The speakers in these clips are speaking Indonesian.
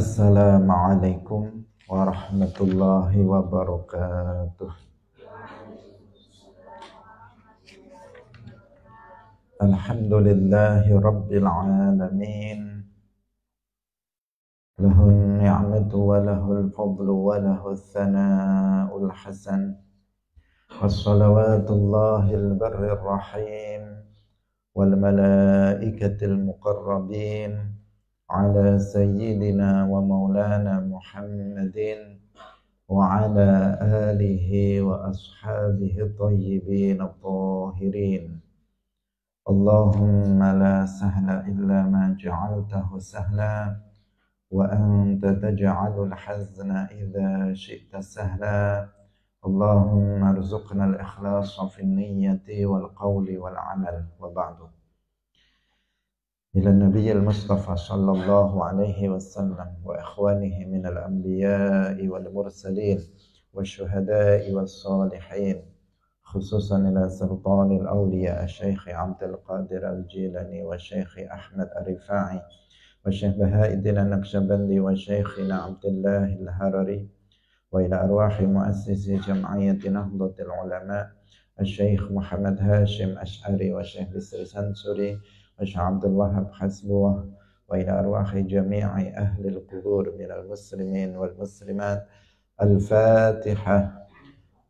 Assalamualaikum warahmatullahi wabarakatuh. Alhamdulillahi rabbil alamin. Lahun ni'matu wa lahul fadlu wa lahul thana'ul hasan. Wassalawatullahil barrir rahim wal malaikatil muqarrabin ala sayyidina wa maulana Muhammadin wa ala alihi wa ashabihi tayyibin at-tahirin. Allahumma la sahla illa ma ja'altahu sahla wa anta taj'alul hazna idza syi'ta sahla. Allahumma arzuqna al-ikhlasa fi niyyati wal qawli wal amal wa ba'du. Ila Nabiyil Mustafa sallallahu alaihi wasallam wa ikhwanihi minal anbiya'i wal mursalin wa syuhada'i was salihin, khususan ila sultanil awliya Syekh Abdul Qadir Al-Jilani wa Syekh Ahmad Ar-Rifa'i wa Syekh Bahauddin An-Naqsyabandi wa Syekhina Abdullah Al-Harari wa ila arwahi muassisi jam'iyyati Nahdlatul Ulama Syekh Muhammad Hashim Asy'ari wa Syekh Bisri Sansuri wa Syekh Abdul Wahab Hasbuwah wa ila arwahi jami'i ahli al-qubur minal muslimin wal muslimat. Al-Fatihah.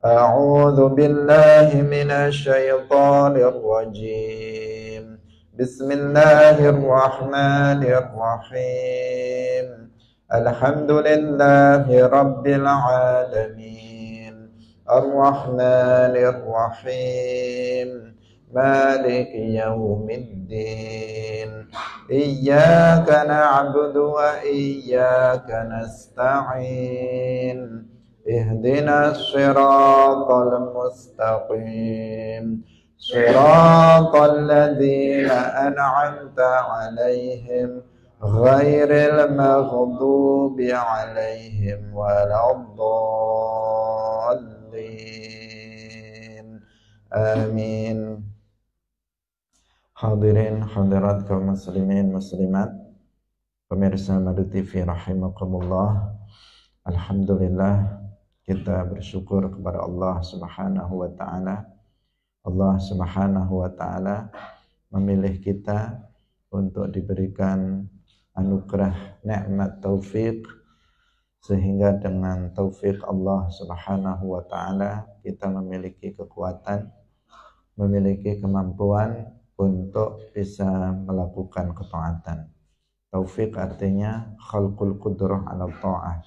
A'udzu billahi minasy syaithanir rajim. Bismillahirrahmanirrahim. Alhamdulillahi rabbil alamin. Ar-Rahmanir Rahim. Maliki yaumiddin. Iyyaka na'budu wa iyyaka nasta'in. Ihdinas siratal mustaqim. Siratal ladzina an'amta 'alaihim ghairil maghdubi 'alaihim waladdallin. Amin. Hadirin hadirat kaum muslimin muslimat, pemirsa Madu TV rahimakumullah. Alhamdulillah, kita bersyukur kepada Allah Subhanahu wa taala. Allah Subhanahu wa taala memilih kita untuk diberikan anugerah nikmat taufik, sehingga dengan taufik Allah Subhanahu wa taala kita memiliki kekuatan, memiliki kemampuan untuk bisa melakukan ketaatan. Taufik artinya khalqul qudrah ala ta'ah,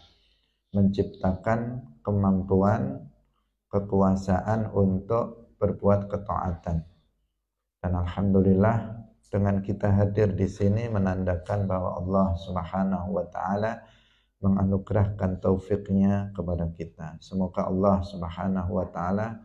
menciptakan kemampuan, kekuasaan untuk berbuat ketaatan. Dan alhamdulillah, dengan kita hadir di sini menandakan bahwa Allah Subhanahu wa taala menganugerahkan taufiknya kepada kita. Semoga Allah Subhanahu wa taala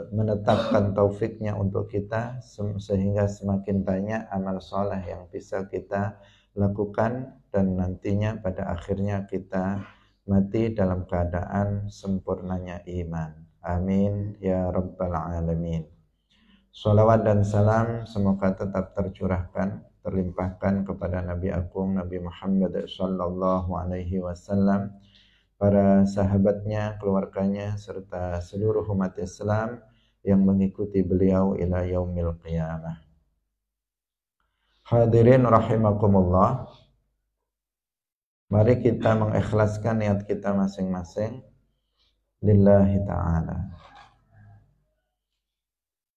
menetapkan taufiknya untuk kita sehingga semakin banyak amal soleh yang bisa kita lakukan dan nantinya pada akhirnya kita mati dalam keadaan sempurnanya iman. Amin ya rabbal alamin. Salawat dan salam semoga tetap tercurahkan, terlimpahkan kepada Nabi Agung Nabi Muhammad sallallahu alaihi wasallam, para sahabatnya, keluarganya, serta seluruh umat Islam yang mengikuti beliau ila yaumil qiyamah. Hadirin rahimakumullah, mari kita mengikhlaskan niat kita masing-masing lillahi ta'ala.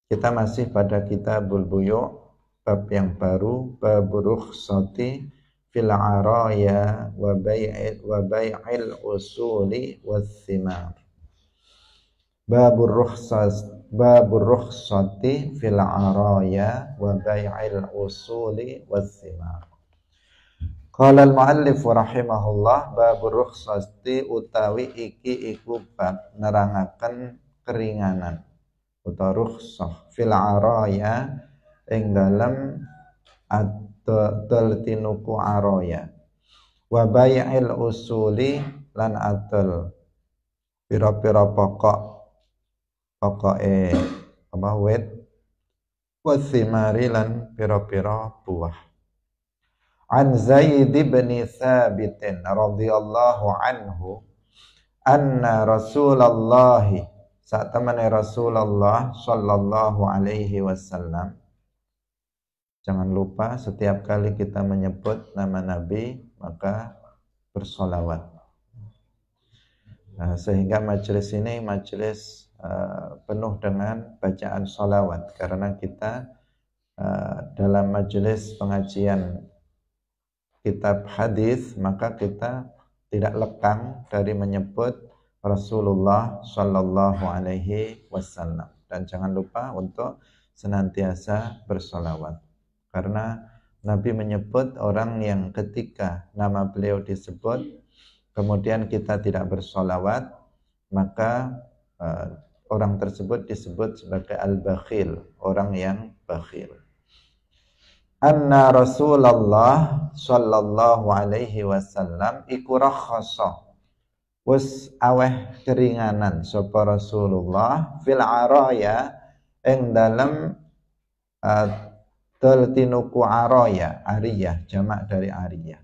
Kita masih pada kitabul buyu', bab yang baru, bab rukhsati fil araya wa bai'il usuli was thimar. Babur rukhsati fil araya wa bai'il usuli was thimar. Qala al-muallif rahimahullah, babur rukhsati utawi iki iku bab nerangaken keringanan utawa rukhsah fil araya ing dalem tinuku araya, wa bai'il usuli lan adol pira-pira pokoke wit, wa thimari lan pira-pira buah. An Zaid bin Thabit radhiyallahu anhu anna Rasulullah saat temani Rasulullah sallallahu alaihi wasallam. Jangan lupa setiap kali kita menyebut nama Nabi maka bersolawat. Sehingga majelis ini majelis penuh dengan bacaan solawat, karena kita dalam majelis pengajian kitab hadis maka kita tidak lekang dari menyebut Rasulullah Shallallahu Alaihi Wasallam. Dan jangan lupa untuk senantiasa bersolawat, karena Nabi menyebut orang yang ketika nama beliau disebut kemudian kita tidak bersolawat, maka orang tersebut disebut sebagai al-bakhil, orang yang bakhil. Anna Rasulullah sallallahu alaihi wasallam iku rakhasa wis aweh keringanan sapa Rasulullah fil araya ing dalem dol tinuku araya, ariyah jamak dari ariyah.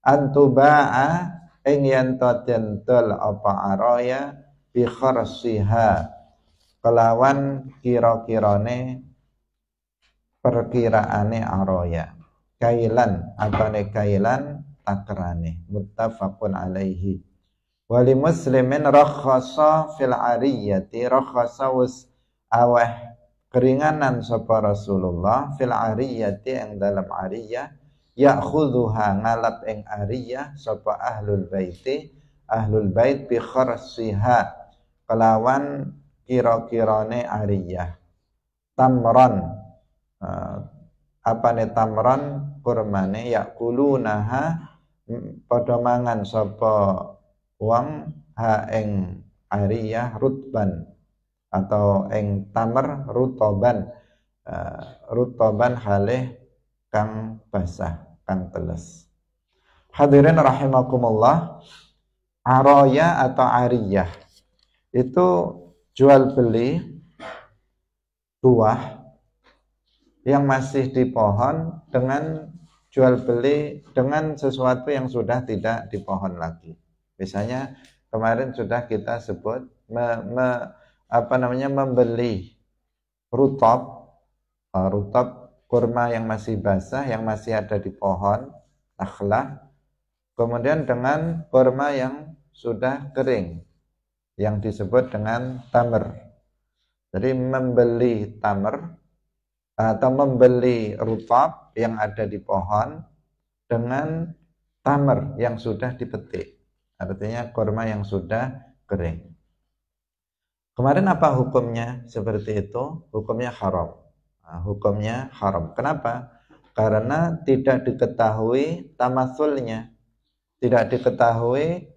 Antuba'a ing yen to den dol apa araya bi kharsiha kelawan kira-kirane perkiraane araya, kailan apane kailan takrane, muttafaqun alaihi. Wali muslimin rakhasa fil ariyati, rakhasa was aweh keringanan sapa Rasulullah fil ariyati yang dalam ariyah, ya'khudhuha ngalap ing ariyah sapa ahlul baiti, ahlul bait bi kharsiha kelawan kira-kirane ariyah, tamran apane tamran kurmane, yakulunaha padha mangan sapa wong ha ing ariyah rutban atau ing tamar rutoban, rutoban halih kang basah, kang teles. Hadirin rahimakumullah, araya atau ariyah itu jual beli buah yang masih di pohon dengan jual beli dengan sesuatu yang sudah tidak di pohon lagi. Misalnya kemarin sudah kita sebut membeli rutab kurma yang masih basah, yang masih ada di pohon nakhlah, kemudian dengan kurma yang sudah kering yang disebut dengan tamar. Jadi membeli tamar atau membeli rutab yang ada di pohon dengan tamar yang sudah dipetik, artinya kurma yang sudah kering. Kemarin apa hukumnya seperti itu? Hukumnya haram. Hukumnya haram. Kenapa? Karena tidak diketahui tamasulnya, tidak diketahui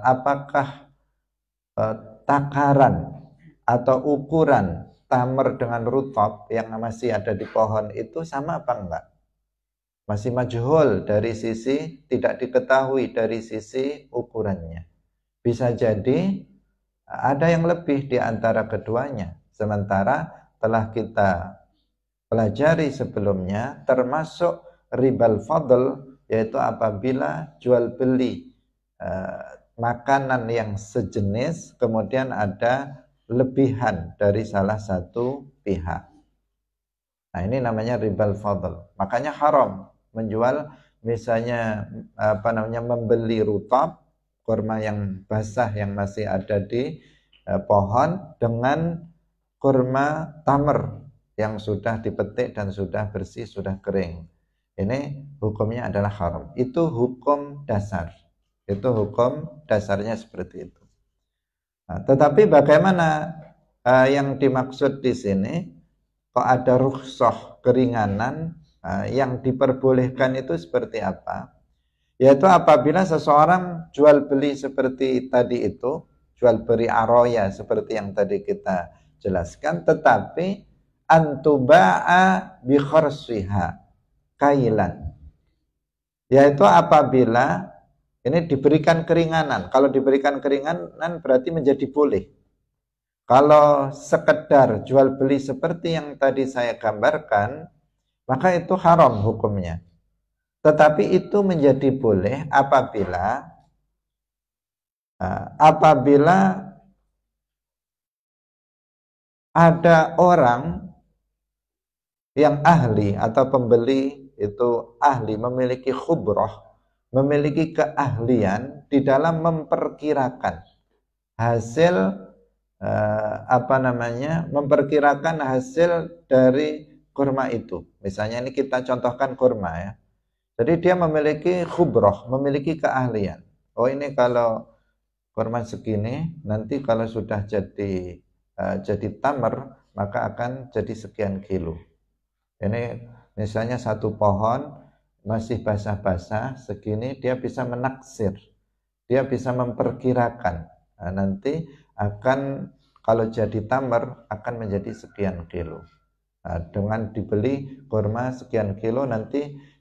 apakah takaran atau ukuran tamar dengan rutab yang masih ada di pohon itu sama apa enggak? Masih majhul dari sisi, tidak diketahui dari sisi ukurannya. Bisa jadi ada yang lebih di antara keduanya. Sementara telah kita pelajari sebelumnya termasuk ribal fadl, yaitu apabila jual beli makanan yang sejenis kemudian ada lebihan dari salah satu pihak. Nah, ini namanya ribal fadl. Makanya haram menjual, misalnya membeli rutab, kurma yang basah yang masih ada di pohon dengan kurma tamar yang sudah dipetik dan sudah bersih, sudah kering. Ini hukumnya adalah haram. Itu hukum dasar. Itu hukum dasarnya seperti itu. Nah, tetapi bagaimana yang dimaksud di sini? Kok ada rukhsah, keringanan, yang diperbolehkan itu seperti apa? Yaitu apabila seseorang jual beli seperti tadi itu, jual beli aroya seperti yang tadi kita jelaskan, tetapi antuba'a bi kharsiha kailan, yaitu apabila ini diberikan keringanan. Kalau diberikan keringanan berarti menjadi boleh. Kalau sekedar jual beli seperti yang tadi saya gambarkan, maka itu haram hukumnya. Tetapi itu menjadi boleh apabila ada orang yang ahli atau pembeli itu ahli, memiliki khubroh, memiliki keahlian di dalam memperkirakan hasil memperkirakan hasil dari kurma itu. Misalnya ini kita contohkan kurma ya. Jadi dia memiliki khubroh, memiliki keahlian. Oh ini kalau kurma segini, nanti kalau sudah jadi tamar, maka akan jadi sekian kilo. Ini misalnya satu pohon masih basah-basah segini, dia bisa menaksir, dia bisa memperkirakan. Nah, nanti akan kalau jadi tamar akan menjadi sekian kilo. Nah, dengan dibeli kurma sekian kilo, nanti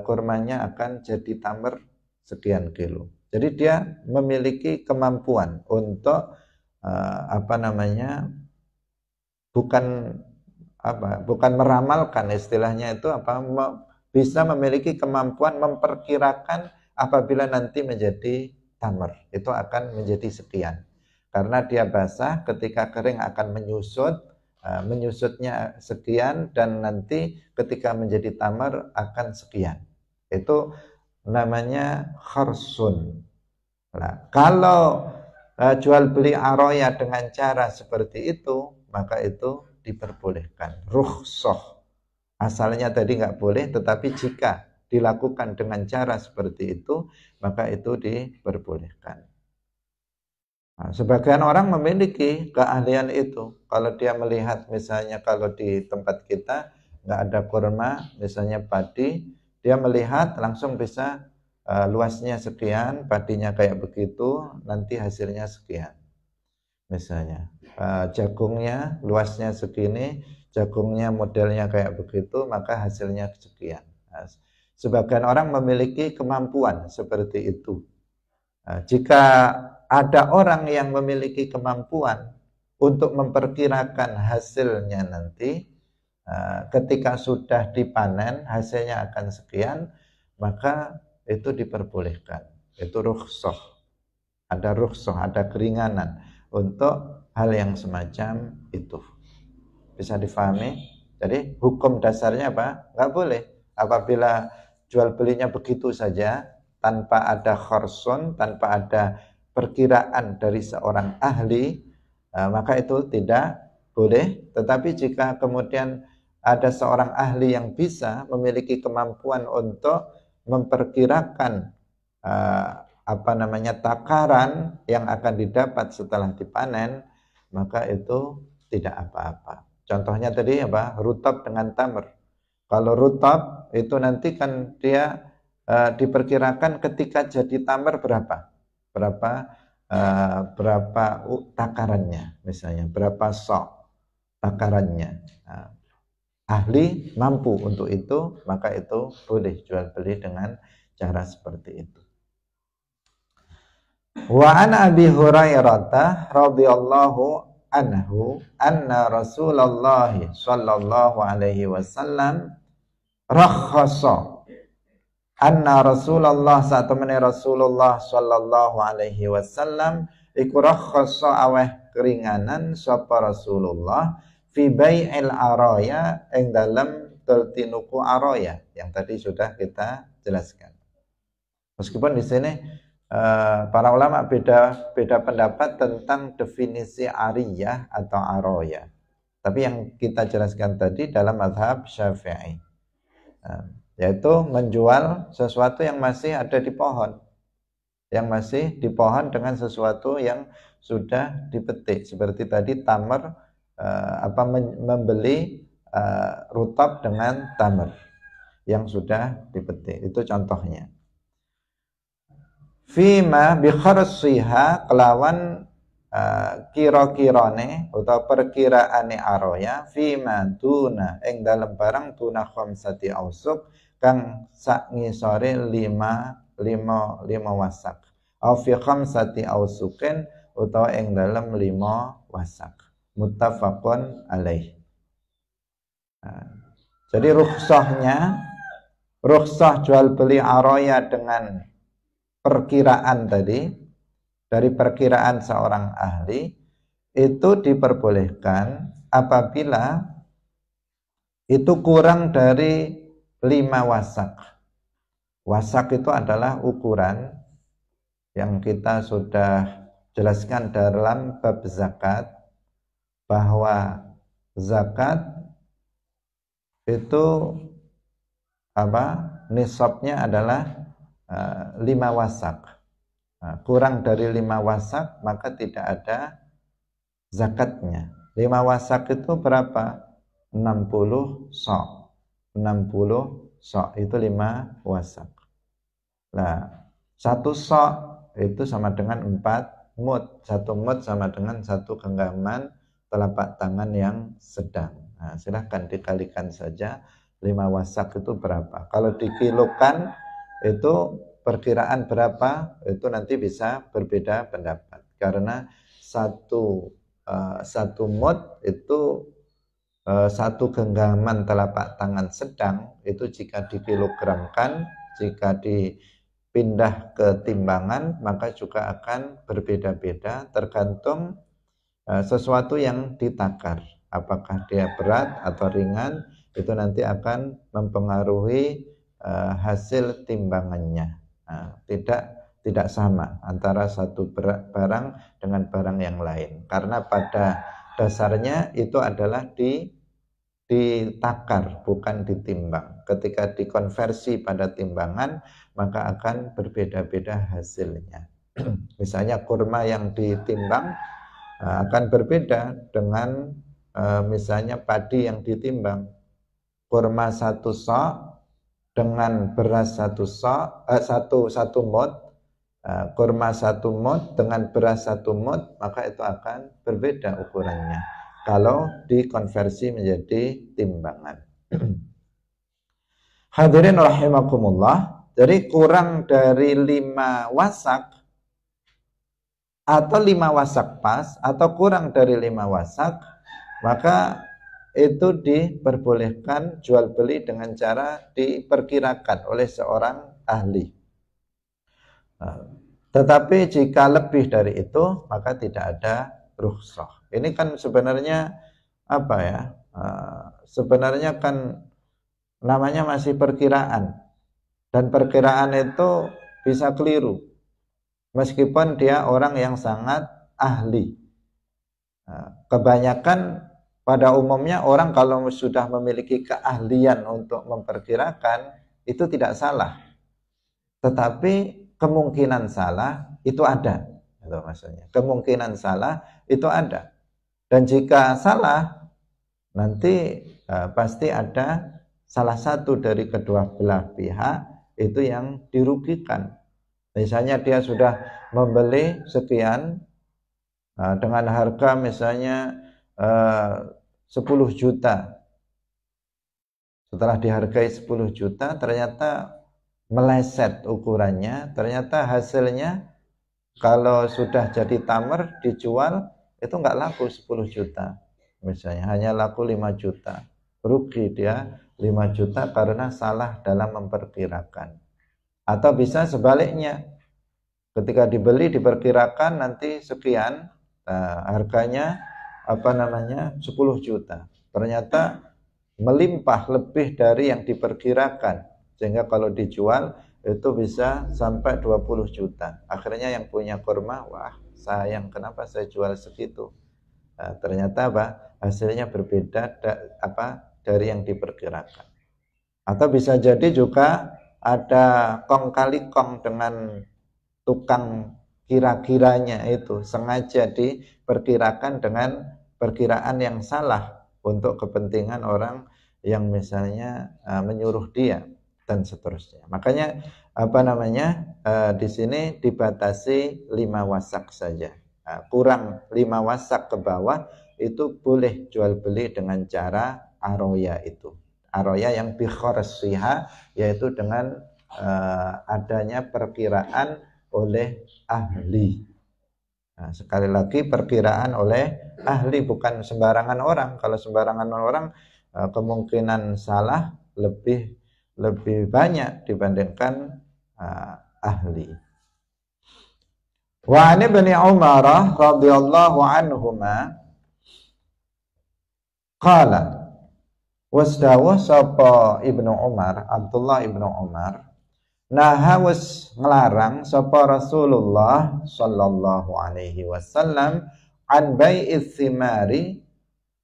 kurmanya akan jadi tamar sekian kilo. Jadi dia memiliki kemampuan untuk bukan meramalkan, istilahnya itu bisa memiliki kemampuan memperkirakan apabila nanti menjadi tamar itu akan menjadi sekian, karena dia basah, ketika kering akan menyusutnya sekian, dan nanti ketika menjadi tamar akan sekian. Itu namanya kharsun. Nah, kalau jual beli aroya dengan cara seperti itu, maka itu diperbolehkan. Rukhsah. Asalnya tadi nggak boleh, tetapi jika dilakukan dengan cara seperti itu, maka itu diperbolehkan. Nah, sebagian orang memiliki keahlian itu. Kalau dia melihat misalnya kalau di tempat kita nggak ada kurma, misalnya padi, dia melihat langsung bisa luasnya sekian, padinya kayak begitu, nanti hasilnya sekian. Misalnya jagungnya luasnya segini, jagungnya modelnya kayak begitu, maka hasilnya sekian. Nah, sebagian orang memiliki kemampuan seperti itu. Nah, jika ada orang yang memiliki kemampuan untuk memperkirakan hasilnya nanti, ketika sudah dipanen hasilnya akan sekian, maka itu diperbolehkan. Itu rukhsah. Ada rukhsah, ada keringanan untuk hal yang semacam itu. Bisa difahami? Jadi hukum dasarnya apa? Nggak boleh. Apabila jual belinya begitu saja, tanpa ada kharsun, tanpa ada perkiraan dari seorang ahli, maka itu tidak boleh. Tetapi jika kemudian ada seorang ahli yang bisa memiliki kemampuan untuk memperkirakan takaran yang akan didapat setelah dipanen, maka itu tidak apa-apa. Contohnya tadi rutab dengan tamar. Kalau rutab itu nanti kan dia diperkirakan ketika jadi tamar berapa takarannya, misalnya berapa sok takarannya. Ahli mampu untuk itu, maka itu boleh jual beli dengan cara seperti itu. Wa an Abi Hurairah radhiyallahu anhu anna Rasulullah sallallahu alaihi wasallam rakhasa anna Rasulullah satamene Rasulullah sallallahu alaihi wasallam iku rakhasa aweh keringanan sapa Rasulullah fi bai'il araya ing dalam teltinuku araya yang tadi sudah kita jelaskan. Meskipun di sini para ulama beda pendapat tentang definisi ariyah atau aroya. Tapi yang kita jelaskan tadi dalam mazhab Syafi'i, yaitu menjual sesuatu yang masih ada di pohon, dengan sesuatu yang sudah dipetik. Seperti tadi tamar, membeli rutab dengan tamar yang sudah dipetik. Itu contohnya. Fima bi kharsiha kelawan kira-kirane atau perkiraane aroya fima duna ing dalam barang tuna khamsati ausuk kang sak ngisore 5 wasak au fi khamsati ausukin utawa ing dalam 5 wasak muttafaqun alaih. Jadi rukhsahnya rukhsah jual beli aroya dengan perkiraan tadi, dari perkiraan seorang ahli, itu diperbolehkan apabila itu kurang dari 5 wasak. Wasak itu adalah ukuran yang kita sudah jelaskan dalam bab zakat, bahwa zakat itu nisabnya adalah 5 wasak. Kurang dari 5 wasak maka tidak ada zakatnya. 5 wasak itu berapa? 60 sok. 60 sok itu 5 wasak. Nah, 1 sok itu sama dengan 4 mud. 1 mud sama dengan 1 genggaman telapak tangan yang sedang. Nah, silahkan dikalikan saja 5 wasak itu berapa. Kalau dikilokan itu perkiraan berapa, itu nanti bisa berbeda pendapat. Karena satu mud itu 1 genggaman telapak tangan sedang, itu jika dikilogramkan, jika dipindah ke timbangan, maka juga akan berbeda-beda tergantung sesuatu yang ditakar. Apakah dia berat atau ringan, itu nanti akan mempengaruhi hasil timbangannya. Tidak sama antara satu barang dengan barang yang lain, karena pada dasarnya itu adalah ditakar, bukan ditimbang. Ketika dikonversi pada timbangan, maka akan berbeda-beda hasilnya. Misalnya kurma yang ditimbang akan berbeda dengan misalnya padi yang ditimbang. Kurma 1 sok dengan beras 1 sok, 1 mud, kurma 1 mud dengan beras 1 mud, maka itu akan berbeda ukurannya kalau dikonversi menjadi timbangan. Hadirin rahimakumullah, jadi kurang dari 5 wasak atau 5 wasak pas atau kurang dari 5 wasak, maka itu diperbolehkan jual beli dengan cara diperkirakan oleh seorang ahli. Tetapi jika lebih dari itu, maka tidak ada rukhsah. Ini kan sebenarnya sebenarnya kan namanya masih perkiraan, dan perkiraan itu bisa keliru meskipun dia orang yang sangat ahli. Kebanyakan pada umumnya orang kalau sudah memiliki keahlian untuk memperkirakan itu tidak salah, tetapi kemungkinan salah itu ada, itu maksudnya. Kemungkinan salah itu ada, dan jika salah nanti pasti ada salah satu dari kedua belah pihak itu yang dirugikan. Misalnya dia sudah membeli sekian dengan harga misalnya 10 juta. Setelah dihargai 10 juta, ternyata meleset ukurannya, ternyata hasilnya kalau sudah jadi tamar dijual itu nggak laku 10 juta. Misalnya hanya laku 5 juta. Rugi dia 5 juta karena salah dalam memperkirakan. Atau bisa sebaliknya, ketika dibeli diperkirakan nanti sekian, harganya 10 juta. Ternyata melimpah lebih dari yang diperkirakan, sehingga kalau dijual itu bisa sampai 20 juta. Akhirnya yang punya kurma, wah sayang, kenapa saya jual segitu? Ternyata hasilnya berbeda dari yang diperkirakan. Atau bisa jadi juga ada kong kali kong dengan tukang kira-kiranya, itu sengaja diperkirakan dengan perkiraan yang salah untuk kepentingan orang yang misalnya menyuruh dia dan seterusnya. Makanya di sini dibatasi 5 wasak saja. Kurang 5 wasak ke bawah itu boleh jual beli dengan cara aroya itu. Aroya yang bikhorsiha, yaitu dengan adanya perkiraan oleh ahli. Nah, sekali lagi perkiraan oleh ahli, bukan sembarangan orang. Kalau sembarangan orang kemungkinan salah lebih lebih banyak dibandingkan ahli. Wa an Ibnu Umar radhiyallahu anhuma qala wasdawuh sapa Ibnu Umar, Abdullah Ibnu Umar, naha wis nglarang sapa Rasulullah sallallahu alaihi wasallam an bai'is thimari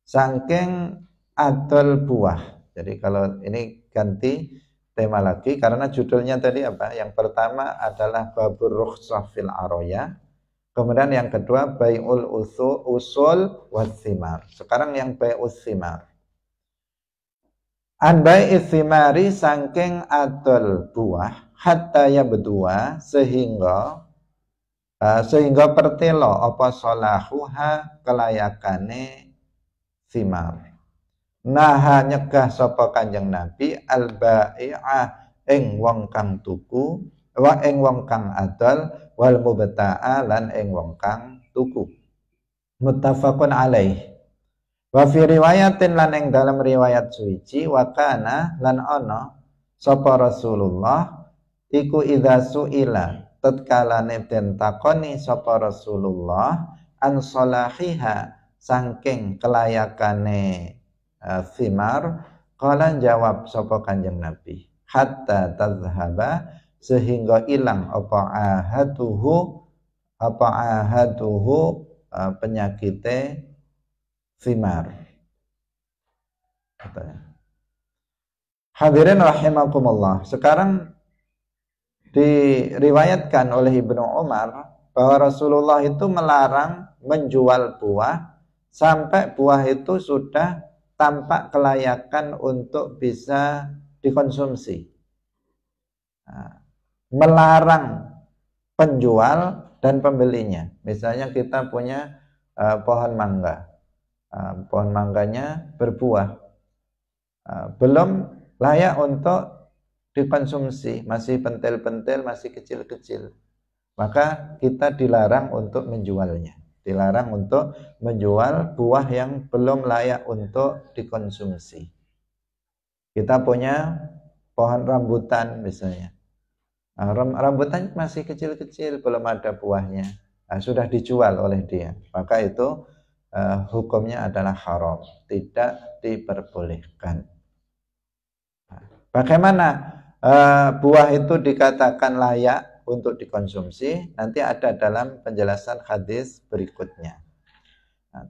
saking adol buah. Jadi kalau ini ganti tema lagi karena judulnya tadi apa? Yang pertama adalah babur rukhsah fil aroya. Kemudian yang kedua bai'ul usul wathimar. Sekarang yang bai'us thimar. An bai'is thimari saking adol buah hatta ya berdua sehingga pertelo apa salahuha kelayakane thimar. Naha nyegah sapa Kanjeng Nabi al bai'ah ing wong kang tuku wa ing wong kang adol wal mubta'a lan ing wong kang tuku. Muttafaqun alaih. Wa fi riwayatin lan ing dalam riwayat suci wa kana lan ana sapa Rasulullah iku idza suila tatkalane den takoni sapa Rasulullah an salahiha saking kelayakane thimar, qala jawab sapa Kanjeng Nabi hatta tazhaba sehingga ilang apa ahatuhu penyakite thimar. Hadirin rahimakumullah. Sekarang diriwayatkan oleh Ibnu Umar bahwa Rasulullah itu melarang menjual buah sampai buah itu sudah tampak kelayakan untuk bisa dikonsumsi. Melarang penjual dan pembelinya. Misalnya kita punya pohon mangga. Pohon mangganya berbuah. Belum layak untuk dikonsumsi, masih pentil-pentil, masih kecil-kecil. Maka kita dilarang untuk menjualnya. Dilarang untuk menjual buah yang belum layak untuk dikonsumsi. Kita punya pohon rambutan misalnya. Rambutan masih kecil-kecil, belum ada buahnya. Sudah dijual oleh dia. Maka itu hukumnya adalah haram. Tidak diperbolehkan. Bagaimana buah itu dikatakan layak untuk dikonsumsi, nanti ada dalam penjelasan hadis berikutnya.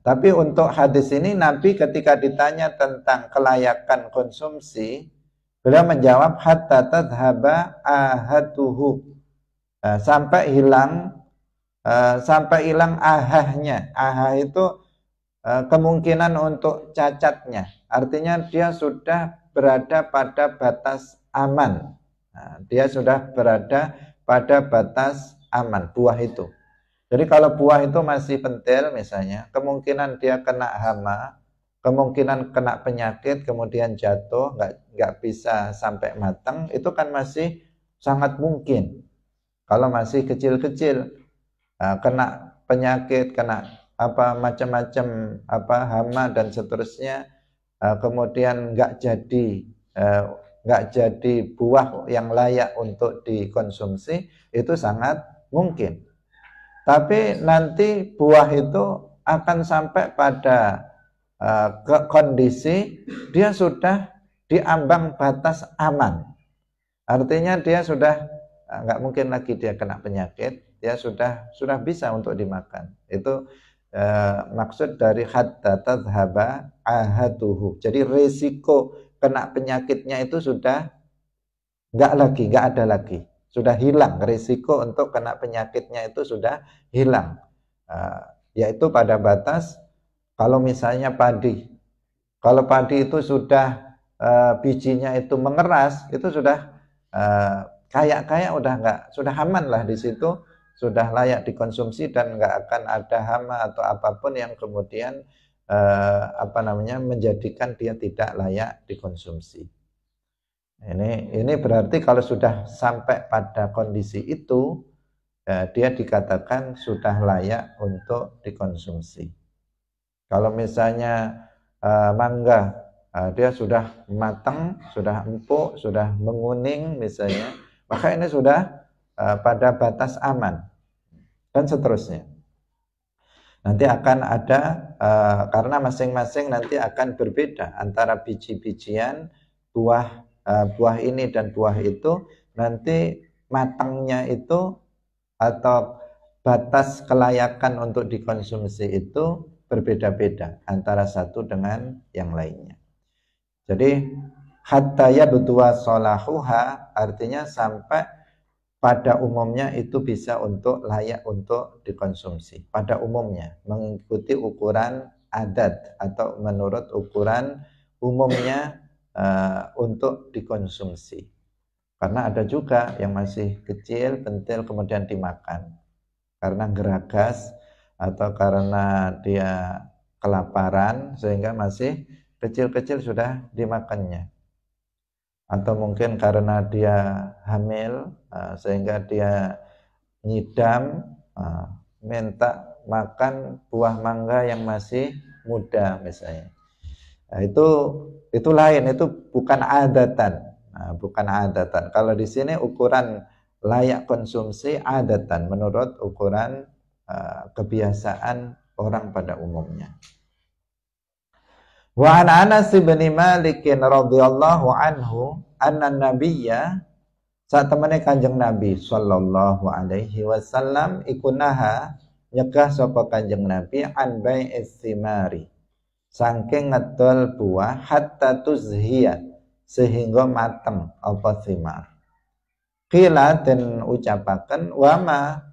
Tapi untuk hadis ini Nabi ketika ditanya tentang kelayakan konsumsi, beliau menjawab hatta tadhhaba ahatuhu, sampai hilang ahahnya. Ahah itu kemungkinan untuk cacatnya, artinya dia sudah berada pada batas aman. Dia sudah berada pada batas aman buah itu. Jadi kalau buah itu masih pentil misalnya, kemungkinan dia kena hama, kemungkinan kena penyakit, kemudian jatuh, nggak bisa sampai matang, itu kan masih sangat mungkin. Kalau masih kecil-kecil, kena penyakit, kena macam-macam hama dan seterusnya, kemudian nggak jadi buah yang layak untuk dikonsumsi, itu sangat mungkin. Tapi nanti buah itu akan sampai pada kondisi dia sudah diambang batas aman. Artinya dia sudah nggak mungkin lagi dia kena penyakit, dia sudah bisa untuk dimakan. Itu maksud dari hatta tadhhaba ahatuhu. Jadi risiko kena penyakitnya itu sudah nggak ada lagi. Sudah hilang, risiko untuk kena penyakitnya itu sudah hilang. Yaitu pada batas kalau misalnya padi. Kalau padi itu sudah bijinya itu mengeras, itu sudah kayak sudah aman lah di situ, sudah layak dikonsumsi dan nggak akan ada hama atau apapun yang kemudian menjadikan dia tidak layak dikonsumsi. Ini berarti kalau sudah sampai pada kondisi itu, dia dikatakan sudah layak untuk dikonsumsi. Kalau misalnya mangga dia sudah matang, sudah empuk, sudah menguning misalnya, maka ini sudah pada batas aman dan seterusnya. Nanti akan ada karena masing-masing nanti akan berbeda antara biji-bijian buah ini dan buah itu, nanti matangnya itu atau batas kelayakan untuk dikonsumsi itu berbeda-beda antara satu dengan yang lainnya. Jadi hatta yabduwa salahuha artinya sampai pada umumnya itu bisa untuk layak untuk dikonsumsi. Pada umumnya mengikuti ukuran adat atau menurut ukuran umumnya untuk dikonsumsi. Karena ada juga yang masih kecil, pentil kemudian dimakan. Karena geragas atau karena dia kelaparan sehingga masih kecil-kecil sudah dimakannya, atau mungkin karena dia hamil sehingga dia nyidam minta makan buah mangga yang masih muda misalnya. Nah, itu lain, itu bukan adatan. Bukan adatan. Kalau di sini ukuran layak konsumsi adatan menurut ukuran kebiasaan orang pada umumnya. Wa an Anas bin Malik radhiyallahu anhu anna nabiyya saat temene Kanjeng Nabi sallallahu alaihi wasallam ikunaha nyegah sapa Kanjeng Nabi an bai'is thimari saking ngedol buah hatta tuzhiya sehingga mateng apa thimar. Qila den ucapaken wama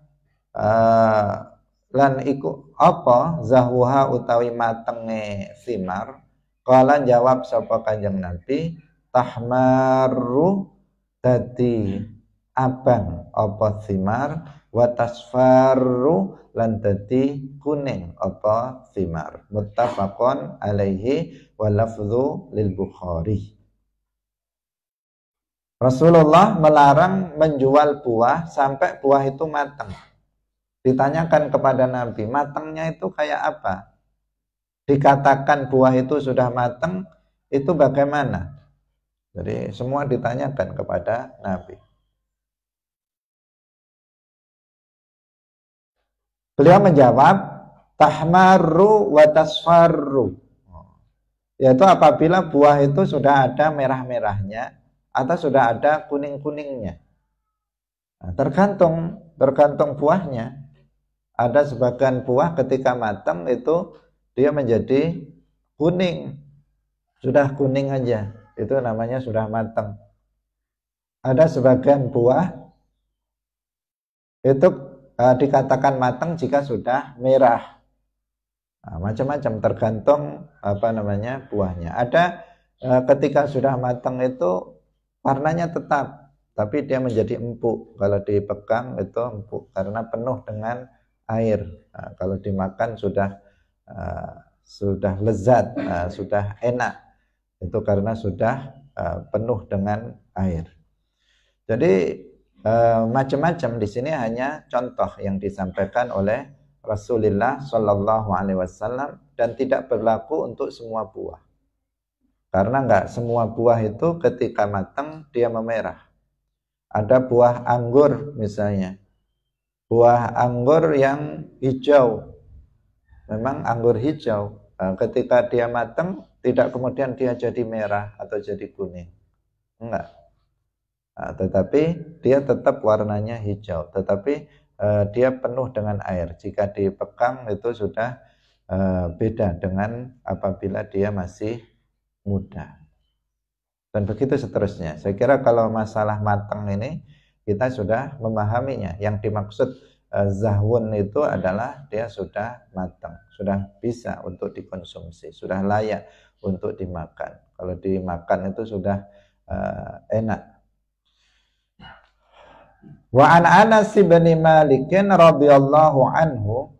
lan iku apa zahuha utawi matenge thimar. Kala jawab sapa Kanjeng Nabi tahmaru dadi abang apa thimar wa tasfaru lan dadi kuning apa thimar. Muttafaqun alaihi wa lafdhu lil Bukhari. Rasulullah melarang menjual buah sampai buah itu matang. Ditanyakan kepada Nabi, matangnya itu kayak apa? Dikatakan buah itu sudah matang, itu bagaimana? Jadi semua ditanyakan kepada Nabi. Beliau menjawab, tahmaru wa tasfarru. Yaitu apabila buah itu sudah ada merah-merahnya atau sudah ada kuning-kuningnya. Nah, tergantung buahnya. Ada sebagian buah ketika matang itu dia menjadi kuning, sudah kuning aja, itu namanya sudah matang. Ada sebagian buah itu dikatakan matang jika sudah merah. Nah, macam-macam tergantung buahnya. Ada ketika sudah matang itu warnanya tetap, tapi dia menjadi empuk. Kalau dipegang itu empuk karena penuh dengan air. Nah, kalau dimakan sudah lezat, sudah enak, itu karena sudah penuh dengan air. Jadi macam-macam di sini hanya contoh yang disampaikan oleh Rasulullah Shallallahu Alaihi Wasallam dan tidak berlaku untuk semua buah. Karena enggak semua buah itu ketika matang dia memerah. Ada buah anggur misalnya, buah anggur yang hijau. Memang anggur hijau ketika dia matang tidak kemudian dia jadi merah atau jadi kuning, enggak. Tetapi dia tetap warnanya hijau, tetapi dia penuh dengan air. Jika dipegang itu sudah beda dengan apabila dia masih muda. Dan begitu seterusnya. Saya kira kalau masalah matang ini kita sudah memahaminya. Yang dimaksud zahwun itu adalah dia sudah matang, sudah bisa untuk dikonsumsi, sudah layak untuk dimakan. Kalau dimakan itu sudah enak. Wa an Anas bin Malik radhiyallahu anhu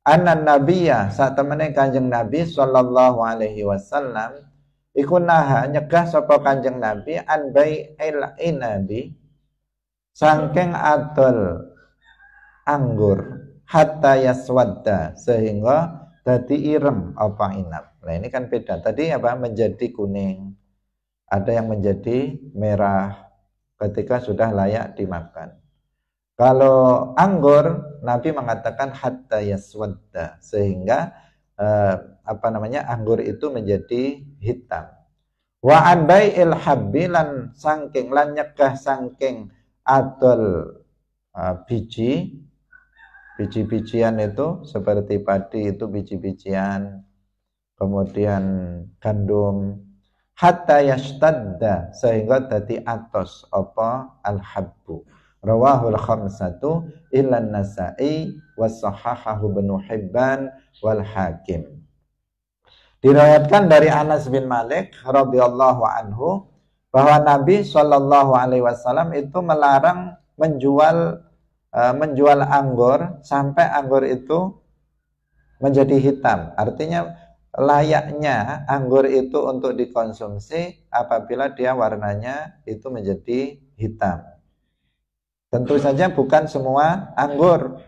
anna nabiyya saat temene Kanjeng Nabi sallallahu alaihi wasallam iku naha nyegah sapa Kanjeng Nabi an bai'il inabi saking adol anggur hatta yaswadda sehingga dadi ireng apa inap. Nah ini kan beda. Tadi apa? Menjadi kuning. Ada yang menjadi merah ketika sudah layak dimakan. Kalau anggur, Nabi mengatakan hatta yaswadda, sehingga anggur itu menjadi hitam. Wa an bai'il habbi lan sangking lan nyegah sangking adol biji-bijian itu seperti padi itu biji-bijian, kemudian gandum, hatta yashtadda sehingga dadi atos apa al-habbu. Rawahul khamsatu illa an-Nasa'i wa sahahahu Ibnu Hibban wal Hakim. Diriwayatkan dari Anas bin Malik radhiyallahu anhu bahwa Nabi Shallallahu alaihi wasallam itu melarang menjual anggur sampai anggur itu menjadi hitam. Artinya layaknya anggur itu untuk dikonsumsi apabila dia warnanya itu menjadi hitam. Tentu saja bukan semua anggur,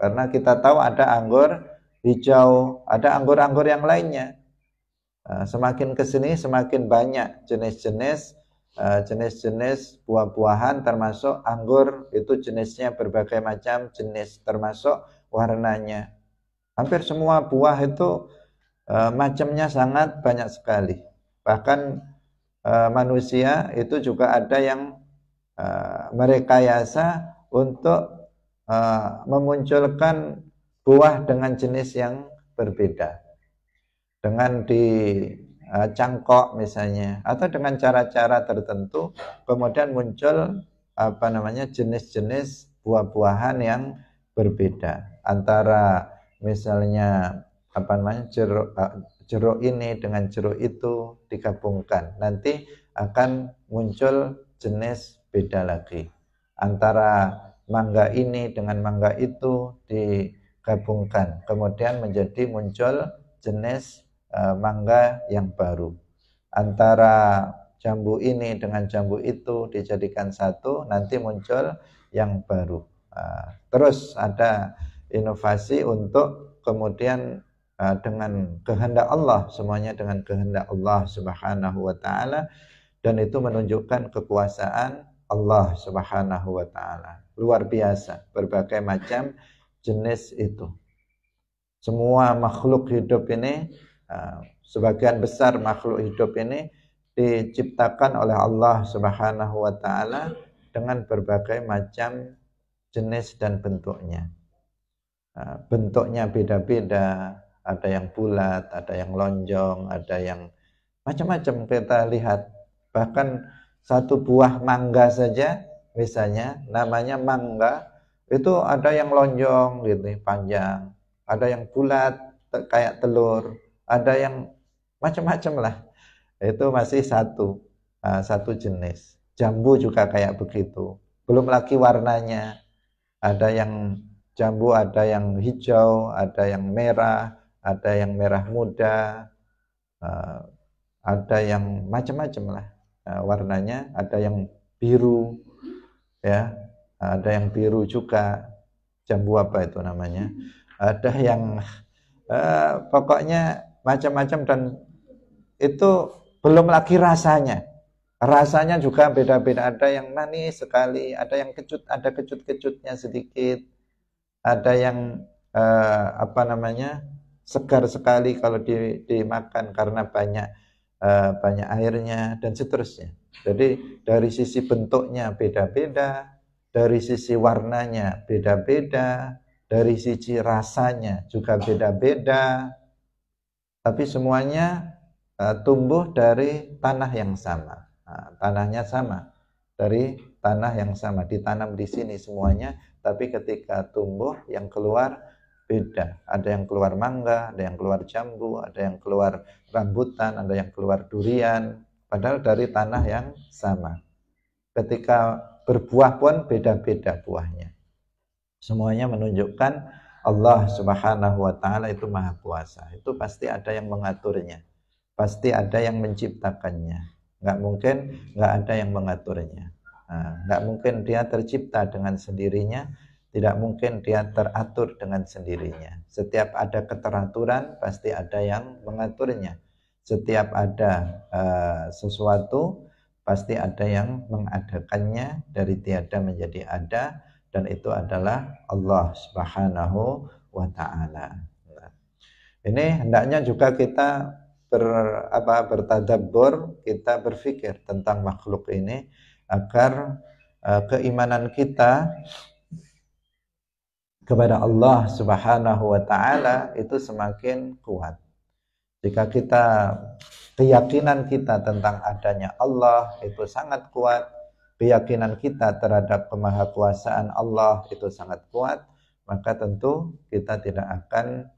karena kita tahu ada anggur hijau, ada anggur-anggur yang lainnya. Semakin kesini semakin banyak jenis-jenis buah-buahan, termasuk anggur itu jenisnya berbagai macam jenis, termasuk warnanya. Hampir semua buah itu macamnya sangat banyak sekali. Bahkan manusia itu juga ada yang merekayasa untuk memunculkan buah dengan jenis yang berbeda, dengan dicangkok misalnya, atau dengan cara-cara tertentu kemudian muncul jenis-jenis buah-buahan yang berbeda, antara misalnya jeruk ini dengan jeruk itu digabungkan, nanti akan muncul jenis beda lagi. Antara mangga ini dengan mangga itu digabungkan, kemudian menjadi muncul jenis mangga yang baru. Antara jambu ini dengan jambu itu dijadikan satu, nanti muncul yang baru. Terus ada inovasi untuk kemudian dengan kehendak Allah, semuanya dengan kehendak Allah Subhanahu wa taala, dan itu menunjukkan kekuasaan Allah Subhanahu wa taala. Luar biasa, berbagai macam jenis itu. Semua makhluk hidup ini, sebagian besar makhluk hidup ini diciptakan oleh Allah Subhanahu wa taala dengan berbagai macam jenis dan bentuknya. Bentuknya beda-beda, ada yang bulat, ada yang lonjong, ada yang macam-macam kita lihat. Bahkan satu buah mangga saja misalnya namanya mangga, itu ada yang lonjong gitu panjang, ada yang bulat kayak telur, ada yang macam-macam lah. Itu masih satu jenis. Jambu juga kayak begitu, belum lagi warnanya, ada yang jambu ada yang hijau, ada yang merah, ada yang merah muda, ada yang macam-macam lah warnanya, ada yang biru, ya, ada yang biru juga, jambu apa itu namanya, ada yang pokoknya macam-macam, dan itu belum lagi rasanya juga beda-beda, ada yang manis sekali, ada yang ada kecut-kecutnya sedikit, ada yang segar sekali kalau dimakan karena banyak airnya, dan seterusnya. Jadi dari sisi bentuknya beda-beda, dari sisi warnanya beda-beda, dari sisi rasanya juga beda-beda, tapi semuanya tumbuh dari tanah yang sama. Tanahnya sama, dari tanah yang sama, ditanam di sini semuanya, tapi ketika tumbuh yang keluar beda. Ada yang keluar mangga, ada yang keluar jambu, ada yang keluar rambutan, ada yang keluar durian, padahal dari tanah yang sama. Ketika berbuah pun beda-beda buahnya. Semuanya menunjukkan Allah Subhanahu wa taala itu maha kuasa. Itu pasti ada yang mengaturnya, pasti ada yang menciptakannya. Nggak mungkin nggak ada yang mengaturnya. Nggak mungkin dia tercipta dengan sendirinya Tidak mungkin dia teratur dengan sendirinya. Setiap ada keteraturan, pasti ada yang mengaturnya. Setiap ada sesuatu, pasti ada yang mengadakannya dari tiada menjadi ada, dan itu adalah Allah Subhanahu wa Ta'ala. Nah, ini hendaknya juga kita bertadabbur, kita berpikir tentang makhluk ini agar keimanan kita kepada Allah Subhanahu wa Ta'ala itu semakin kuat. Jika keyakinan kita tentang adanya Allah itu sangat kuat, keyakinan kita terhadap kemahakuasaan Allah itu sangat kuat, maka tentu kita tidak akan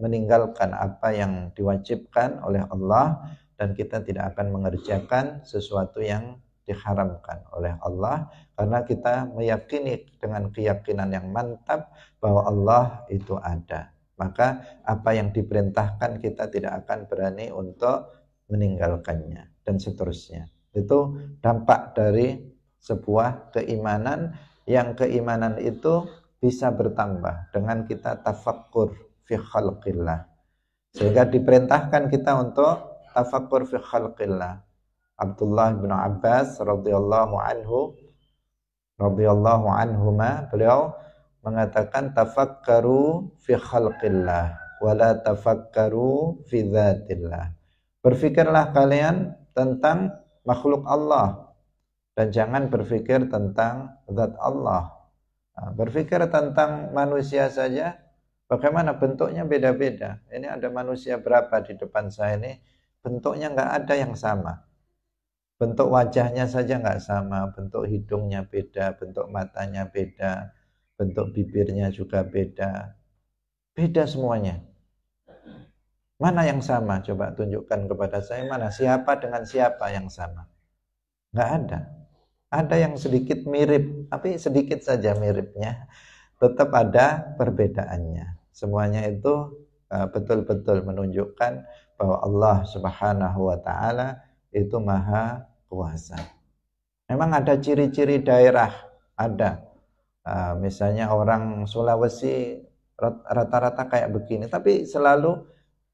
meninggalkan apa yang diwajibkan oleh Allah, dan kita tidak akan mengerjakan sesuatu yang diharamkan oleh Allah, karena kita meyakini dengan keyakinan yang mantap bahwa Allah itu ada. Maka apa yang diperintahkan kita tidak akan berani untuk meninggalkannya, dan seterusnya. Itu dampak dari sebuah keimanan, yang keimanan itu bisa bertambah dengan kita tafakkur fi khalqillah, sehingga diperintahkan kita untuk tafakkur fi khalqillah. Abdullah bin Abbas radhiyallahu anhuma, beliau mengatakan tafakkaru fi khalqillah wala tafakkaru fi dzatillah. Berfikirlah kalian tentang makhluk Allah dan jangan berfikir tentang zat Allah. Berfikir tentang manusia saja, bagaimana bentuknya beda-beda. Ini ada manusia berapa di depan saya ini, bentuknya nggak ada yang sama. Bentuk wajahnya saja nggak sama, bentuk hidungnya beda, bentuk matanya beda, bentuk bibirnya juga beda. Beda semuanya. Mana yang sama? Coba tunjukkan kepada saya, mana siapa dengan siapa yang sama? Nggak ada. Ada yang sedikit mirip, tapi sedikit saja miripnya. Tetap ada perbedaannya. Semuanya itu betul-betul menunjukkan bahwa Allah Subhanahu wa Ta'ala itu maha kuasa. Memang ada ciri-ciri daerah, ada. Misalnya orang Sulawesi rata-rata kayak begini, tapi selalu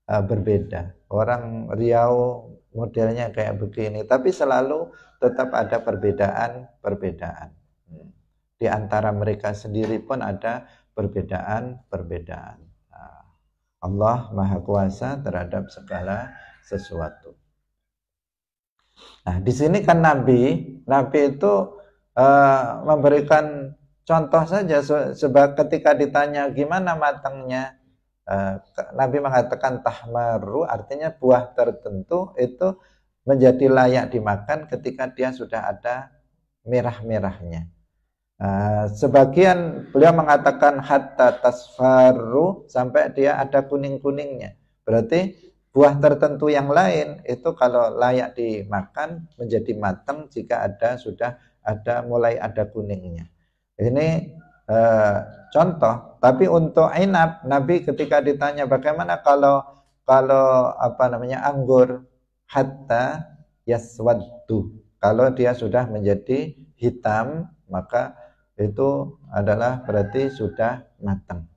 berbeda. Orang Riau modelnya kayak begini, tapi selalu tetap ada perbedaan. Di antara mereka sendiri pun ada perbedaan. Allah Maha Kuasa terhadap segala sesuatu. Nah, di sini kan Nabi itu memberikan contoh saja, sebab ketika ditanya gimana matangnya, Nabi mengatakan tahmaru, artinya buah tertentu itu menjadi layak dimakan ketika dia sudah ada merah-merahnya. Sebagian beliau mengatakan hatta tasfaru, sampai dia ada kuning-kuningnya. Berarti buah tertentu yang lain itu kalau layak dimakan menjadi matang jika sudah mulai ada kuningnya. Ini contoh. Tapi untuk inab, Nabi ketika ditanya bagaimana kalau anggur, hatta yaswaddu, kalau dia sudah menjadi hitam, maka itu adalah berarti sudah matang.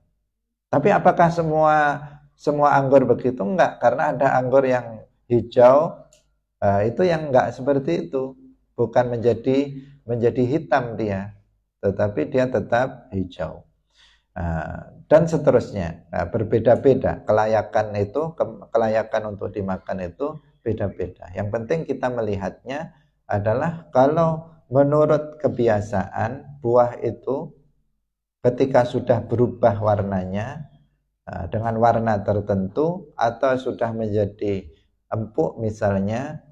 Tapi apakah semua anggur begitu? Enggak, karena ada anggur yang hijau, itu yang enggak seperti itu, bukan menjadi hitam dia, tetapi dia tetap hijau. Dan seterusnya. Berbeda-beda kelayakan untuk dimakan itu beda-beda. Yang penting kita melihatnya adalah kalau menurut kebiasaan buah itu ketika sudah berubah warnanya dengan warna tertentu atau sudah menjadi empuk misalnya,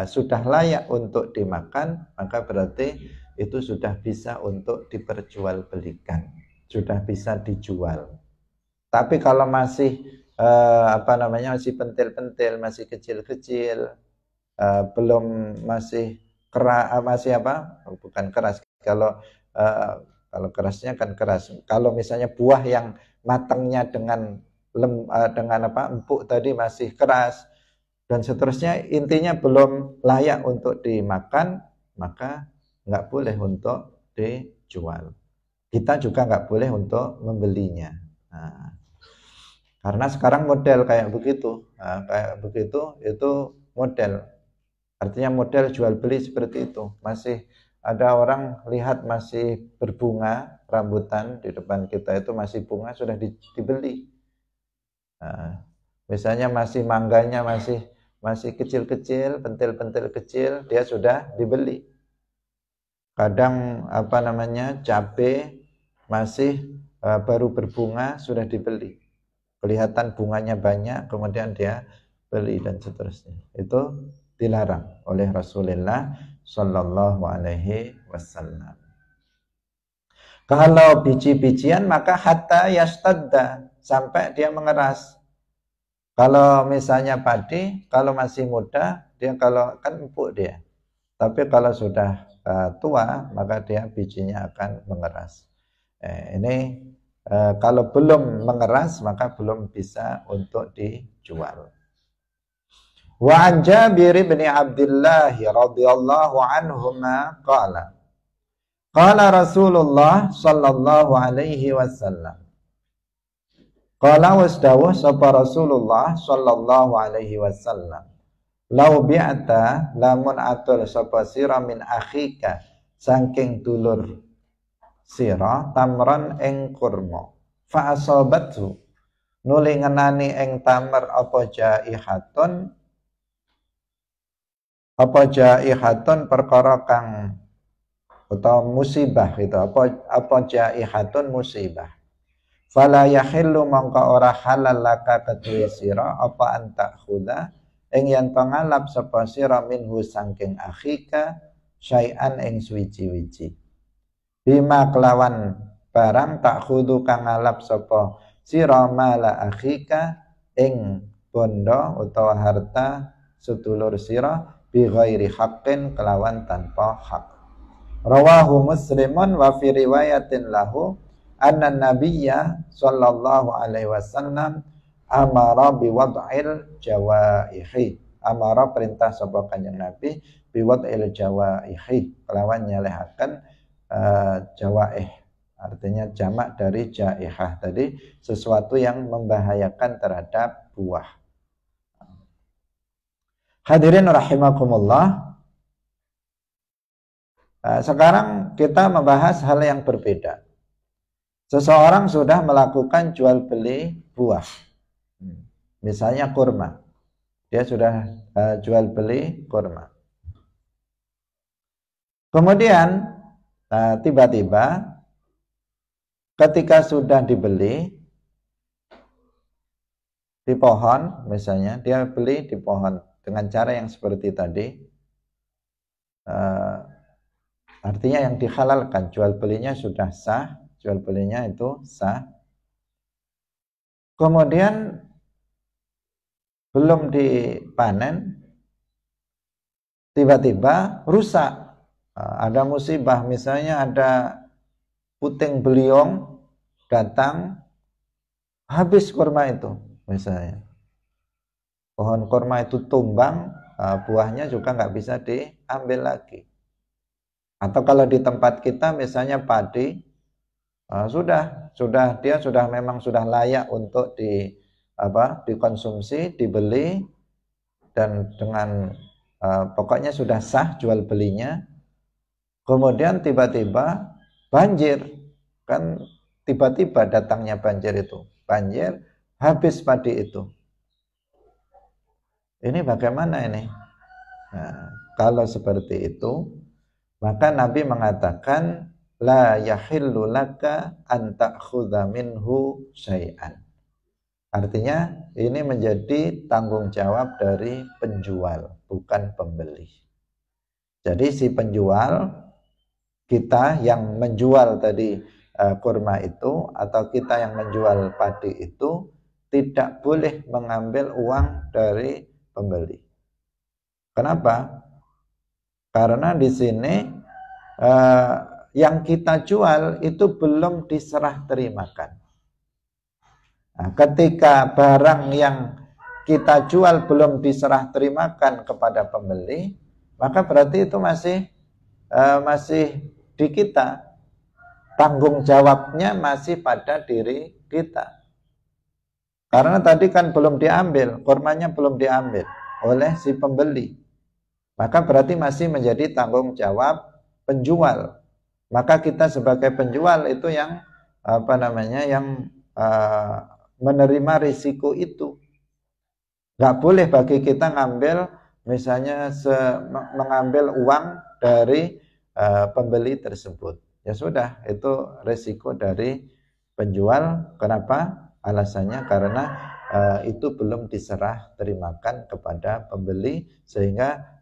sudah layak untuk dimakan, maka berarti itu sudah bisa untuk diperjualbelikan, sudah bisa dijual. Tapi kalau masih masih pentil-pentil, masih kecil-kecil, belum masih keras, bukan keras. Kalau kerasnya kan keras. Kalau misalnya buah yang matangnya dengan empuk tadi masih keras dan seterusnya, intinya belum layak untuk dimakan, maka nggak boleh untuk dijual. kita juga nggak boleh untuk membelinya. Nah, karena sekarang model kayak begitu, kayak begitu itu model. Artinya model jual beli seperti itu. Masih ada orang lihat masih berbunga rambutan di depan kita itu masih bunga sudah dibeli. Nah, misalnya masih mangganya masih kecil-kecil, pentil-pentil kecil, dia sudah dibeli. Kadang apa namanya cabai masih baru berbunga sudah dibeli. Kelihatan bunganya banyak, kemudian dia beli dan seterusnya. Itu dilarang oleh Rasulullah Shallallahu Alaihi Wasallam. Kalau biji-bijian maka hatta yastadda, sampai dia mengeras. Kalau misalnya padi, kalau masih muda, dia kalau kan empuk dia. Tapi kalau sudah tua, maka dia bijinya akan mengeras. Ini kalau belum mengeras, maka belum bisa untuk dijual. Wa an Jabir bin Abdullah radhiyallahu anhuma qala Rasulullah sallallahu alaihi wasallam. Qala wasdawuh sapa Rasulullah sallallahu alaihi wasallam. Lau bi'ata lamun atul sapa sira min akhika saking dulur sira tamran ing kurma fa asabatu nuli ngenani ing tamar apa jaihatun perkara kang utawa musibah itu apa jaihatun musibah fala yahillu mangka ora halal laka kedue sira apa anta khuda ing yen pangalap sapa sira minhu saking akhika syai'an ing suwiji-wiji bima kelawan barang tak khudu kang ngalap sapa sira mala akhika ing bondo utawa harta sedulur sira bi ghairi haqqin kelawan tanpa hak. Rawahu Muslimun wa fi riwayatin lahu anna nabiyya sallallahu alaihi wasallam amara bi wad'il jawaihi, amara perintah sapa kanjeng Nabi bi wad'il jawaihi kelawan nyalehaken jawaih, artinya jamak dari jaihah tadi, sesuatu yang membahayakan terhadap buah. Hadirin rahimakumullah, sekarang kita membahas hal yang berbeda. Seseorang sudah melakukan jual beli buah, misalnya kurma, dia sudah jual beli kurma. Kemudian tiba-tiba ketika sudah dibeli di pohon, misalnya dia beli di pohon dengan cara yang seperti tadi, artinya yang dihalalkan, jual belinya sudah sah, jual belinya itu sah. Kemudian belum dipanen, tiba-tiba rusak. Ada musibah, misalnya ada puting beliung datang, habis kurma itu misalnya. Pohon kurma itu tumbang, buahnya juga nggak bisa diambil lagi. Atau kalau di tempat kita misalnya padi, dia memang sudah layak untuk dikonsumsi, dibeli, dan dengan pokoknya sudah sah jual belinya. Kemudian tiba-tiba banjir, kan tiba-tiba datangnya banjir itu, banjir habis padi itu. Ini bagaimana ini? Nah, kalau seperti itu, maka Nabi mengatakan la yahillu laka an ta'khudha minhu syai'an. Artinya ini menjadi tanggung jawab dari penjual, bukan pembeli. Jadi si penjual, kita yang menjual tadi kurma itu, atau kita yang menjual padi itu, tidak boleh mengambil uang dari pembeli. Kenapa? Karena di sini yang kita jual itu belum diserah terimakan. Nah, ketika barang yang kita jual belum diserah terimakan kepada pembeli, maka berarti itu masih di kita. tanggung jawabnya masih pada diri kita. Karena tadi kan belum diambil, kurmanya belum diambil oleh si pembeli. Maka berarti masih menjadi tanggung jawab penjual. Maka kita sebagai penjual itu yang menerima risiko itu. Nggak boleh bagi kita ngambil misalnya mengambil uang dari pembeli tersebut. Ya sudah, itu risiko dari penjual. Kenapa? Alasannya karena itu belum diserah terimakan kepada pembeli, sehingga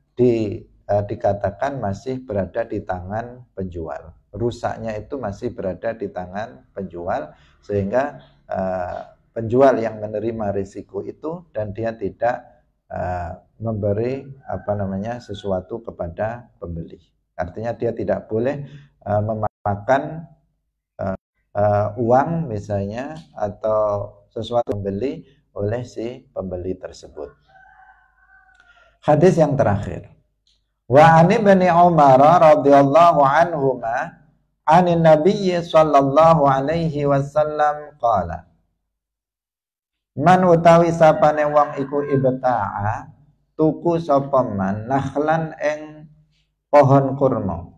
dikatakan masih berada di tangan penjual. Rusaknya itu masih berada di tangan penjual, sehingga penjual yang menerima risiko itu dan dia tidak memberi sesuatu kepada pembeli. Artinya dia tidak boleh memakan uang misalnya atau sesuatu pembeli oleh si pembeli tersebut. Hadis yang terakhir. Wa an ibni Umar radhiyallahu anhuma anin nabiyyi sallallahu alaihi wasallam qala man utawi sapane wong iku ibta'a tuku sapa man nakhlan ing pohon kurma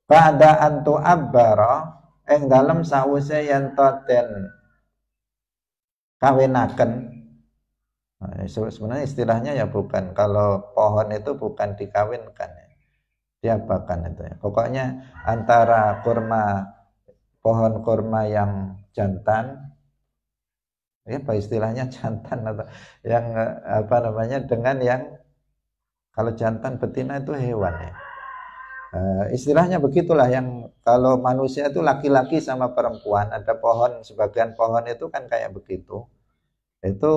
ba'da antu abbara ing dalem sawise yen den kawinaken. Nah, sebenarnya istilahnya ya bukan, kalau pohon itu bukan dikawinkan ya, diapakan itu ya. Pokoknya antara pohon kurma yang jantan, ya apa istilahnya jantan atau yang dengan yang kalau jantan betina itu hewan ya. Istilahnya begitulah, yang kalau manusia itu laki-laki sama perempuan, ada pohon, sebagian pohon itu kan kayak begitu. Itu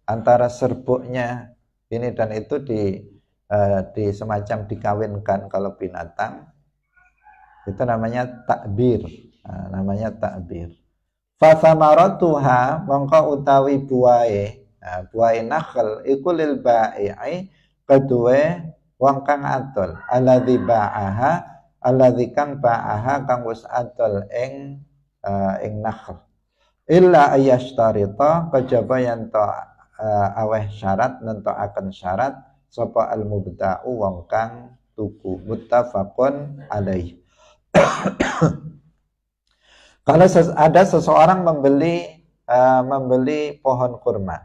antara serbuknya ini dan itu di semacam dikawinkan. Kalau binatang itu namanya takbir, namanya takbir. Fasamaratuha mongko utawi buahe, buahe nakhl iku lil bai'i kedue wong kang adol, alladzi ba'aha, alladzi kang ba'aha kang wis adol ing nakhl. Illa ayyashtarita kejaba yen to aweh syarat nentokaken syarat sapa al mubta'u wong kang tuku. Muttafaqun alaih. Kalau ada seseorang membeli pohon kurma,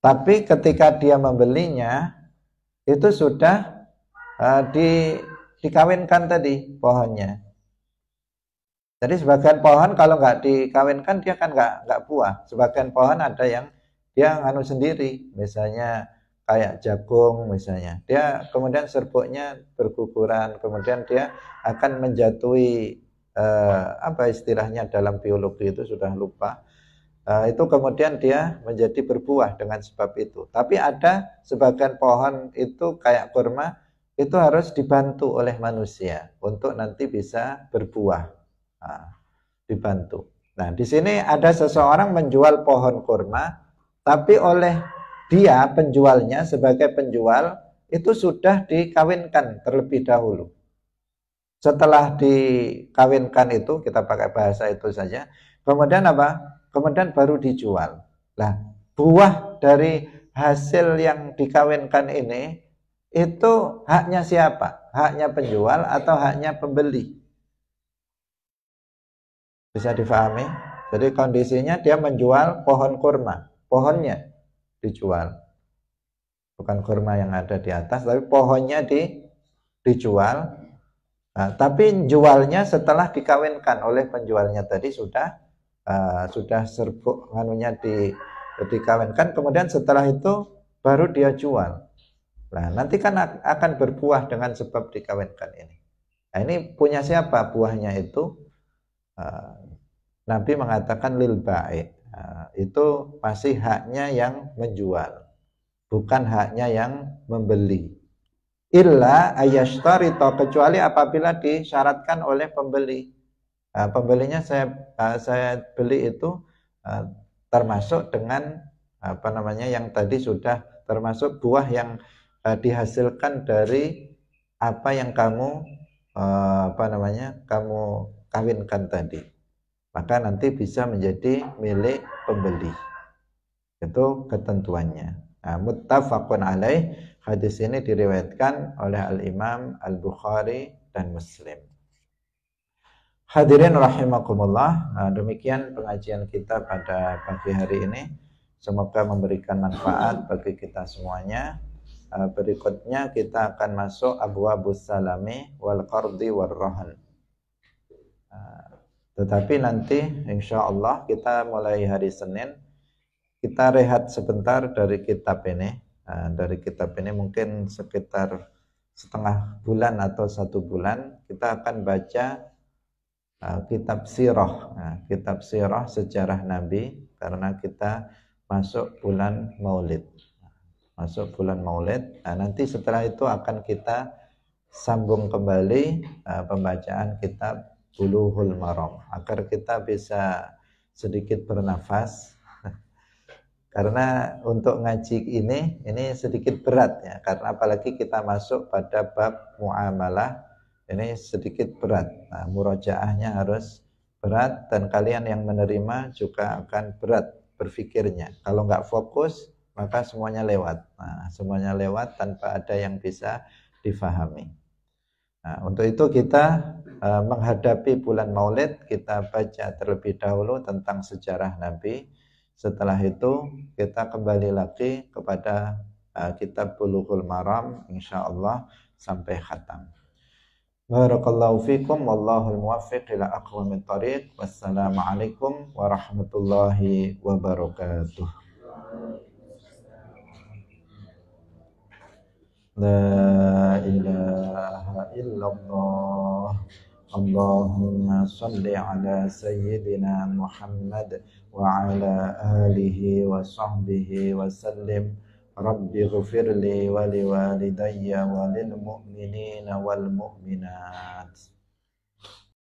tapi ketika dia membelinya itu sudah dikawinkan tadi pohonnya. Jadi sebagian pohon kalau nggak dikawinkan dia kan nggak buah. Sebagian pohon ada yang dia nganu sendiri, misalnya kayak jagung misalnya. Dia kemudian serbuknya berguguran, kemudian dia akan menjatuhi apa istilahnya dalam biologi itu sudah lupa. Itu kemudian dia menjadi berbuah dengan sebab itu. Tapi ada sebagian pohon itu kayak kurma, itu harus dibantu oleh manusia untuk nanti bisa berbuah. Dibantu. Nah, di sini ada seseorang menjual pohon kurma, tapi oleh dia penjualnya sebagai penjual itu sudah dikawinkan terlebih dahulu. Setelah dikawinkan itu, kita pakai bahasa itu saja, kemudian apa? Kemudian baru dijual. Nah, buah dari hasil yang dikawinkan ini itu haknya siapa? Haknya penjual atau haknya pembeli? Bisa difahami? Jadi kondisinya dia menjual pohon kurma, pohonnya dijual. Bukan kurma yang ada di atas, tapi pohonnya dijual. Nah, tapi jualnya setelah dikawinkan oleh penjualnya tadi sudah serbuk nganunya dikawinkan, kemudian setelah itu baru dia jual. Nah, nanti kan akan berbuah dengan sebab dikawinkan ini. Nah, ini punya siapa buahnya itu? Nabi mengatakan lil ba'i. Itu masih haknya yang menjual, bukan haknya yang membeli. Illa ayyashtarita, kecuali apabila disyaratkan oleh pembeli. Pembelinya saya beli itu termasuk dengan yang tadi sudah termasuk buah yang dihasilkan dari apa yang kamu kawinkan tadi, maka nanti bisa menjadi milik pembeli. Itu ketentuannya. Nah, muttafaqun alaih, hadis ini diriwayatkan oleh Al-Imam Al-Bukhari dan Muslim. Hadirin rahimakumullah, demikian pengajian kita pada pagi hari ini. Semoga memberikan manfaat bagi kita semuanya. Berikutnya kita akan masuk abwabus salami wal qardi wal rahan. Tetapi nanti insya Allah kita mulai hari Senin kita rehat sebentar dari kitab ini. Dari kitab ini mungkin sekitar setengah bulan atau 1 bulan kita akan baca kitab sirah. Kitab sirah sejarah Nabi, karena kita masuk bulan Maulid. Nanti setelah itu akan kita sambung kembali pembacaan kitab Bulughul Maram agar kita bisa sedikit bernafas. Karena untuk ngaji ini sedikit berat ya, karena apalagi kita masuk pada bab muamalah, ini sedikit berat. Nah, murojaahnya harus berat dan kalian yang menerima juga akan berat berpikirnya. Kalau nggak fokus maka semuanya lewat. Nah, semuanya lewat tanpa ada yang bisa difahami. Nah, untuk itu kita menghadapi bulan Maulid, kita baca terlebih dahulu tentang sejarah Nabi. Setelah itu kita kembali lagi kepada kitab Bulughul Maram insyaallah sampai khatam. Barakallahu fikum wallahul muwaffiq ila aqwamit thariq. Wassalamualaikum warahmatullahi wabarakatuh. La ilaha illallah. Allahumma salli ala sayyidina Muhammad wa ala alihi wa sahbihi wa sallim. Rabbi ghfirli wa liwalidayya wa lil mu'minina wal mu'minat.